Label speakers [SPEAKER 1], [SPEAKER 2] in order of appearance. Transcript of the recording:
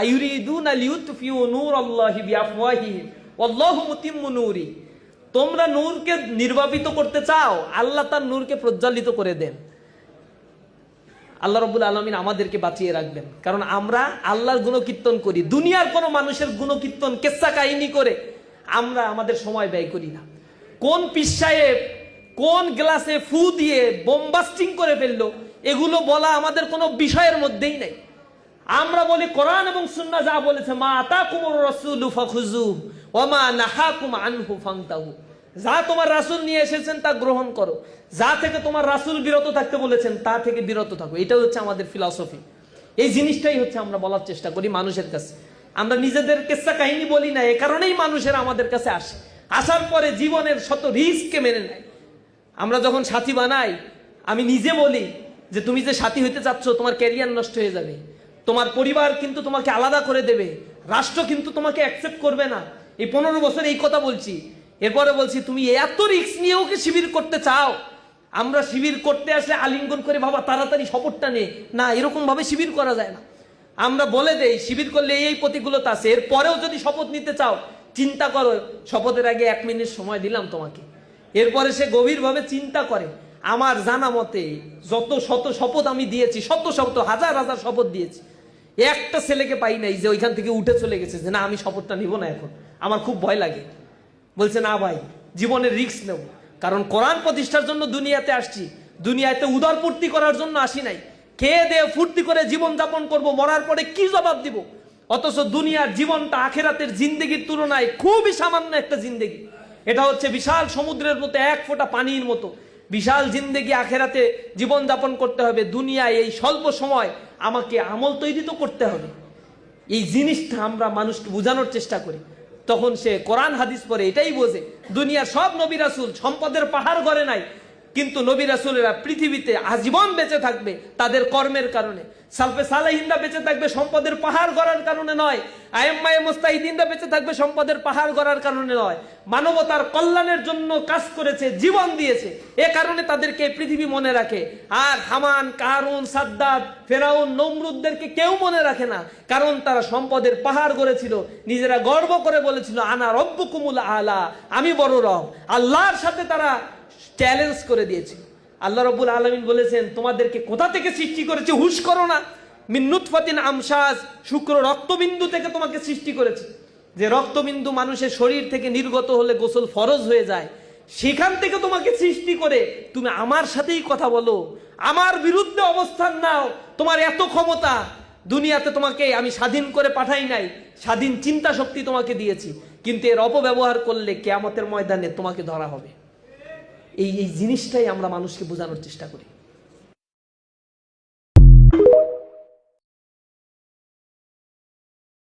[SPEAKER 1] ইউরিদুনা লিইউতফিউ নূরাল্লাহি বিআফওয়াহিহিম ওয়াল্লাহু মুতিম্মু নূরি। তোমরা নূরকে নির্বাপিত করতে চাও, আল্লাহ তার নূরকে প্রজ্বলিত করে দেন। আল্লাহ রাব্বুল আলামিন আমাদেরকে বাঁচিয়ে রাখবেন, কারণ আমরা আল্লাহর গুণকীর্তন করি। দুনিয়ার কোনো মানুষের গুণকীর্তন কেচ্ছা কাহিনী করে আমরা আমাদের সময় ব্যয় করি না। কোন পীর সাহেব কোন গ্লাসে ফু দিয়ে বোমবাস্টিং করে ফেললো, এগুলো বলা আমাদের কোনো বিষয়ের মধ্যেই নাই। আমরা বলি কোরআন এবং সুন্নাহ যা বলেছে, মা আতাকুমুর রাসূলু ফাখুযুহু ওয়া মা নাহাকুম আনহু ফান্তাহু। যা তোমার রাসূল নিয়ে এসেছেন তা গ্রহণ করো, যা থেকে তোমার রাসূল বিরত থাকতে বলেছেন তা থেকে বিরত থাকো। এটা হচ্ছে আমাদের ফিলসফি। এই জিনিসটাই হচ্ছে আমরা বলার চেষ্টা করি মানুষের কাছে। আমরা নিজেদের কিস্সা কাহিনী বলি না, এ কারণেই মানুষের আমাদের কাছে আসে। আসার পরে জীবনের শত রিস্ককে মেনে নেয়। আমরা যখন সাথী বানাই, আমি নিজে বলি যে তুমি যে সাথী হইতে চাচ্ছ, তোমার ক্যারিয়ার নষ্ট হয়ে যাবে, তোমার পরিবার কিন্তু তোমাকে আলাদা করে দেবে, রাষ্ট্র কিন্তু তোমাকে অ্যাকসেপ্ট করবে না। এই 15 বছর এই কথা বলছি। এরপরে বলছি তুমি এত রিস্ক নিয়েও কি শিবির করতে চাও? আমরা শিবির করতে আসলে আলিঙ্গন করে বাবা তাড়াতাড়ি শপথটা নে, না, এরকম ভাবে শিবির করা যায় না। আমরা বলে দেই শিবির করলে এই প্রতিকূলতা আছে, এরপরেও যদি শপথ নিতে চাও চিন্তা করো, শপথের আগে 1 মিনিট সময় দিলাম তোমাকে। এরপরে সে গভীরভাবে চিন্তা করে। আমার জানা মতে যত শত শপথ আমি দিয়েছি, শত শত হাজার হাজার শপথ দিয়েছি, একটা ছেলেকে পাই নাই যে ওইখান থেকে উঠে চলে গেছে যে না আমি শপথটা নিব না, এখন আমার খুব ভয় লাগে। বলছে না ভাই, জীবনের রিস্ক নেব, কারণ কোরআন প্রতিষ্ঠার জন্য দুনিয়াতে আসছি, দুনিয়াতে উদরপূর্তি করার জন্য আসি নাই। খেয়ে দিয়ে ফুর্তি করে জীবন যাপন করব, মরার পরে কি জবাব দিব? অথচ দুনিয়ার জীবনটা আখেরাতের জিন্দেগির তুলনায় খুবই সামান্য একটা জিন্দেগি। এটা হচ্ছে বিশাল সমুদ্রের মতো, 1 ফোঁটা পানির মতো বিশাল জিন্দেগি। আখেরাতে জীবন যাপন করতে হবে, দুনিয়ায় এই স্বল্প সময় আমাকে আমল তৈরি তো করতে হবে। এই জিনিসটা আমরা মানুষকে বোঝানোর চেষ্টা করি, তখন সে কোরআন হাদিস পড়ে এটাই বোঝে। দুনিয়ার সব নবী রাসূল সম্পদের পাহাড় গড়ে নাই, কিন্তু নবী রাসূলেরা পৃথিবীতে আজীবন বেঁচে থাকবে তাদের কর্মের কারণে। সালফে সালেহিনরা বেঁচে থাকবে সম্পদের পাহাড় গড়ার কারণে নয়, আইম্মায়ে মুস্তাহিদিনরা বেঁচে থাকবে সম্পদের পাহাড় গড়ার কারণে নয়। মানবতার কল্যাণের জন্য কাজ করেছে, জীবন দিয়েছে, এ কারণে তাদেরকে পৃথিবী মনে রাখে। আর হামান, কারুন, সাদ্দাত, ফেরাউন, নমরুদদেরকে কেউ মনে রাখে না, কারণ তারা সম্পদের পাহাড় গড়েছিল। নিজেরা গর্ব করে বলেছিল আনা রব্বুকুমুল আলা, আমি বড় রব। আল্লাহর সাথে তারা চ্যালেঞ্জ করে দিয়েছে। আল্লাহ রাব্বুল আলামিন বলেছেন তোমাদেরকে কোথা থেকে সৃষ্টি করেছে, হুশ করো না। মিন নুতফাতিন আমশাজ, শুক্র রক্তবিন্দু থেকে তোমাকে সৃষ্টি করেছে। যে রক্তবিন্দু মানুষের শরীর থেকে নির্গত হলে গোসল ফরজ হয়ে যায়, সেখান থেকে তোমাকে সৃষ্টি করে তুমি আমার সাথেই কথা বলো, আমার বিরুদ্ধে অবস্থান নাও। তোমার এত ক্ষমতা, দুনিয়াতে তোমাকে আমি স্বাধীন করে পাঠাই নাই, স্বাধীন চিন্তা শক্তি তোমাকে দিয়েছি, কিন্তু এর অপব্যবহার করলে কিয়ামতের ময়দানে তোমাকে ধরা হবে। এই জিনিসটাই আমরা মানুষকে বোঝানোর চেষ্টা করি।